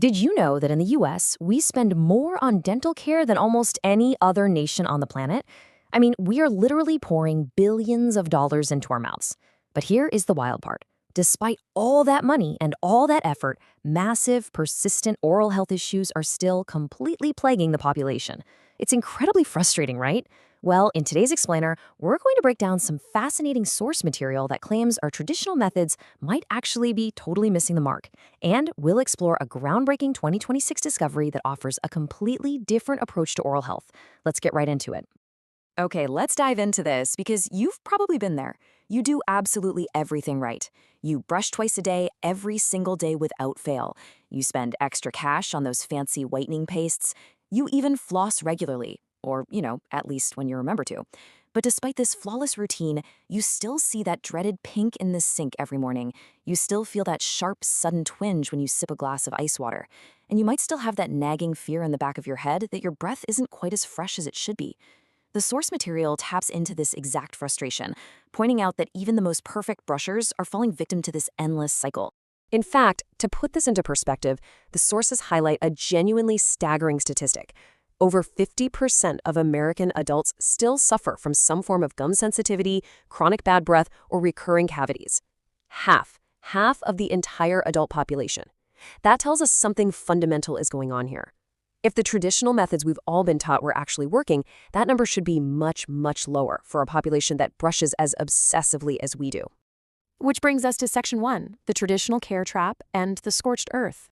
Did you know that in the US, we spend more on dental care than almost any other nation on the planet? I mean, we are literally pouring billions of dollars into our mouths. But here is the wild part. Despite all that money and all that effort, massive, persistent oral health issues are still completely plaguing the population. It's incredibly frustrating, right? Well, in today's explainer, we're going to break down some fascinating source material that claims our traditional methods might actually be totally missing the mark. And we'll explore a groundbreaking 2026 discovery that offers a completely different approach to oral health. Let's get right into it. Okay, let's dive into this because you've probably been there. You do absolutely everything right. You brush twice a day, every single day without fail. You spend extra cash on those fancy whitening pastes. You even floss regularly, or, at least when you remember to. But despite this flawless routine, you still see that dreaded pink in the sink every morning. You still feel that sharp, sudden twinge when you sip a glass of ice water. And you might still have that nagging fear in the back of your head that your breath isn't quite as fresh as it should be. The source material taps into this exact frustration, pointing out that even the most perfect brushers are falling victim to this endless cycle. In fact, to put this into perspective, the sources highlight a genuinely staggering statistic. Over 50% of American adults still suffer from some form of gum sensitivity, chronic bad breath, or recurring cavities. Half of the entire adult population. That tells us something fundamental is going on here. If the traditional methods we've all been taught were actually working, that number should be much, much lower for a population that brushes as obsessively as we do. Which brings us to Section 1, the traditional care trap and the scorched earth.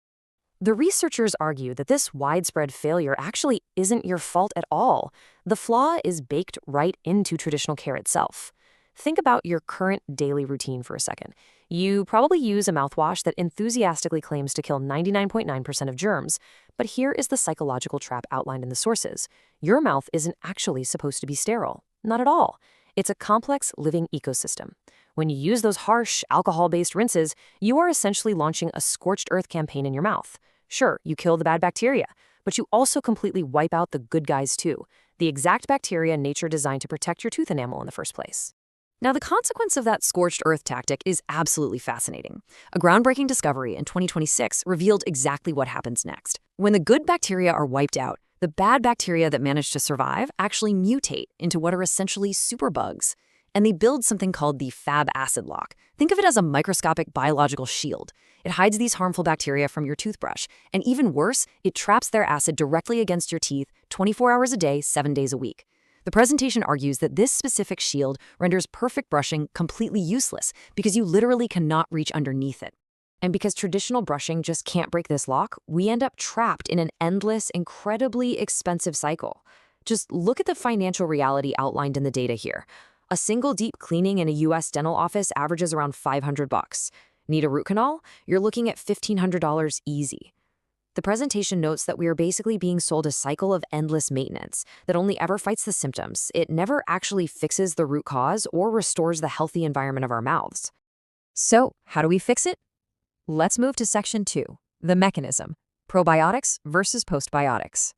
The researchers argue that this widespread failure actually isn't your fault at all. The flaw is baked right into traditional care itself. Think about your current daily routine for a second. You probably use a mouthwash that enthusiastically claims to kill 99.9% of germs, but here is the psychological trap outlined in the sources. Your mouth isn't actually supposed to be sterile. Not at all. It's a complex living ecosystem. When you use those harsh, alcohol-based rinses, you are essentially launching a scorched earth campaign in your mouth. Sure, you kill the bad bacteria, but you also completely wipe out the good guys too, the exact bacteria nature designed to protect your tooth enamel in the first place. Now, the consequence of that scorched earth tactic is absolutely fascinating. A groundbreaking discovery in 2026 revealed exactly what happens next. When the good bacteria are wiped out, the bad bacteria that manage to survive actually mutate into what are essentially superbugs. And they build something called the Fab acid lock. Think of it as a microscopic biological shield. It hides these harmful bacteria from your toothbrush, and even worse, it traps their acid directly against your teeth 24 hours a day, 7 days a week. The presentation argues that this specific shield renders perfect brushing completely useless because you literally cannot reach underneath it. And because traditional brushing just can't break this lock, we end up trapped in an endless, incredibly expensive cycle. Just look at the financial reality outlined in the data here. A single deep cleaning in a US dental office averages around $500. Need a root canal? You're looking at $1,500 easy. The presentation notes that we are basically being sold a cycle of endless maintenance that only ever fights the symptoms. It never actually fixes the root cause or restores the healthy environment of our mouths. So, how do we fix it? Let's move to Section 2, the mechanism, probiotics versus postbiotics.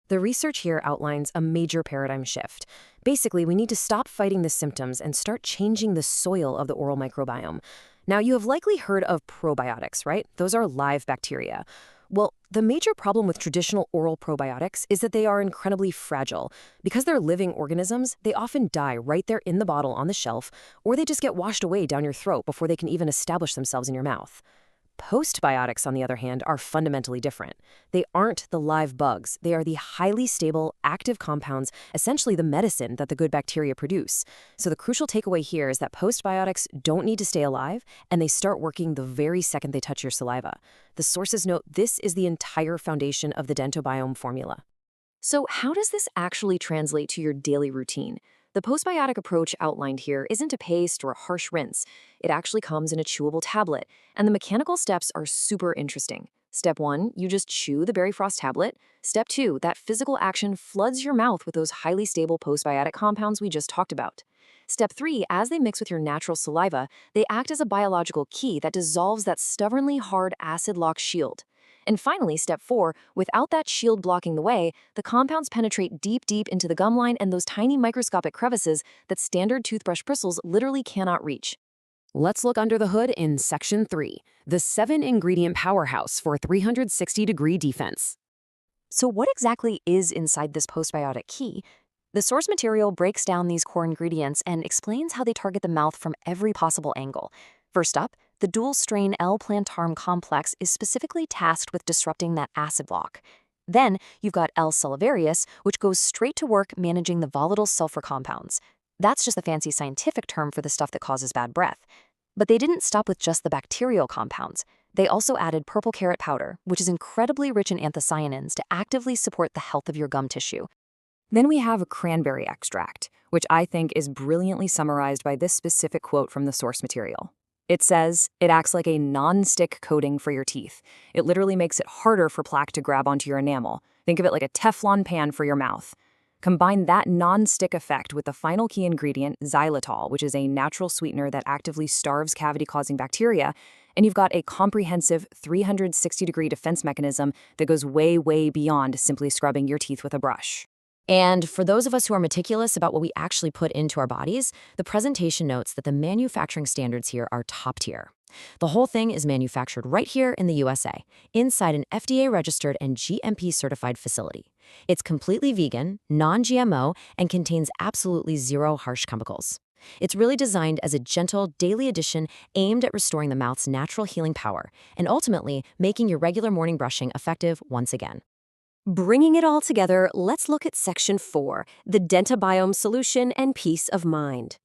The research here outlines a major paradigm shift. Basically, we need to stop fighting the symptoms and start changing the soil of the oral microbiome. Now, you have likely heard of probiotics, right? Those are live bacteria. Well, the major problem with traditional oral probiotics is that they are incredibly fragile. Because they're living organisms, they often die right there in the bottle on the shelf, or they just get washed away down your throat before they can even establish themselves in your mouth. Postbiotics, on the other hand, are fundamentally different. They aren't the live bugs. They are the highly stable, active compounds, essentially the medicine that the good bacteria produce. So the crucial takeaway here is that postbiotics don't need to stay alive, and they start working the very second they touch your saliva. The sources note this is the entire foundation of the DentaBiome formula. So how does this actually translate to your daily routine? The postbiotic approach outlined here isn't a paste or a harsh rinse. It actually comes in a chewable tablet, and the mechanical steps are super interesting. Step 1, you just chew the berry frost tablet. Step 2, that physical action floods your mouth with those highly stable postbiotic compounds we just talked about. Step 3, as they mix with your natural saliva, they act as a biological key that dissolves that stubbornly hard acid lock shield. And finally, step 4, without that shield blocking the way, the compounds penetrate deep into the gum line and those tiny microscopic crevices that standard toothbrush bristles literally cannot reach. Let's look under the hood in Section 3, the 7-ingredient powerhouse for 360-degree defense. So what exactly is inside this postbiotic key? The source material breaks down these core ingredients and explains how they target the mouth from every possible angle. First up, the dual-strain L-Plantarum complex is specifically tasked with disrupting that acid block. Then you've got L. Salivarius, which goes straight to work managing the volatile sulfur compounds. That's just the fancy scientific term for the stuff that causes bad breath. But they didn't stop with just the bacterial compounds. They also added purple carrot powder, which is incredibly rich in anthocyanins to actively support the health of your gum tissue. Then we have a cranberry extract, which I think is brilliantly summarized by this specific quote from the source material. It says, "It acts like a non-stick coating for your teeth. It literally makes it harder for plaque to grab onto your enamel. Think of it like a Teflon pan for your mouth." Combine that non-stick effect with the final key ingredient, xylitol, which is a natural sweetener that actively starves cavity-causing bacteria, and you've got a comprehensive 360-degree defense mechanism that goes way, way beyond simply scrubbing your teeth with a brush. And for those of us who are meticulous about what we actually put into our bodies, the presentation notes that the manufacturing standards here are top tier. The whole thing is manufactured right here in the USA, inside an FDA-registered and GMP-certified facility. It's completely vegan, non-GMO, and contains absolutely zero harsh chemicals. It's really designed as a gentle, daily addition aimed at restoring the mouth's natural healing power and ultimately making your regular morning brushing effective once again. Bringing it all together, let's look at Section 4, the DentaBiome solution and peace of mind.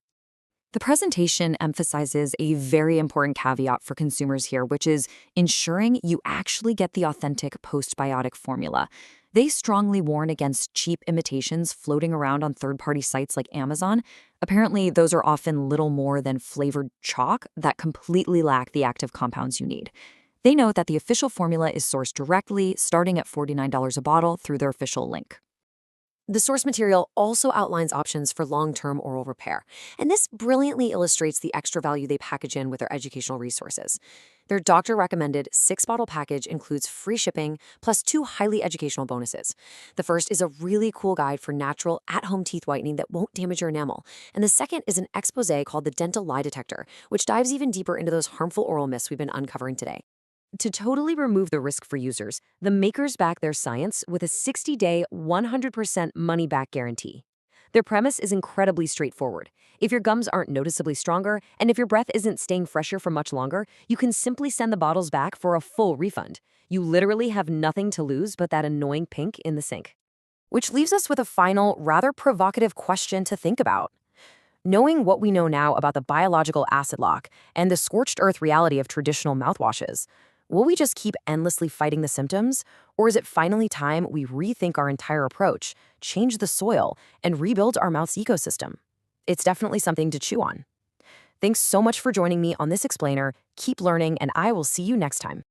The presentation emphasizes a very important caveat for consumers here, which is ensuring you actually get the authentic postbiotic formula. They strongly warn against cheap imitations floating around on third-party sites like Amazon. Apparently, those are often little more than flavored chalk that completely lack the active compounds you need. They note that the official formula is sourced directly, starting at $49 a bottle through their official link. The source material also outlines options for long-term oral repair, and this brilliantly illustrates the extra value they package in with their educational resources. Their doctor-recommended 6-bottle package includes free shipping plus 2 highly educational bonuses. The first is a really cool guide for natural, at-home teeth whitening that won't damage your enamel, and the second is an expose called the Dental Lie Detector, which dives even deeper into those harmful oral myths we've been uncovering today. To totally remove the risk for users, the makers back their science with a 60-day, 100% money-back guarantee. Their premise is incredibly straightforward. If your gums aren't noticeably stronger, and if your breath isn't staying fresher for much longer, you can simply send the bottles back for a full refund. You literally have nothing to lose but that annoying pink in the sink. Which leaves us with a final, rather provocative question to think about. Knowing what we know now about the biological acid lock and the scorched earth reality of traditional mouthwashes, will we just keep endlessly fighting the symptoms, or is it finally time we rethink our entire approach, change the soil, and rebuild our mouth's ecosystem? It's definitely something to chew on. Thanks so much for joining me on this explainer. Keep learning, and I will see you next time.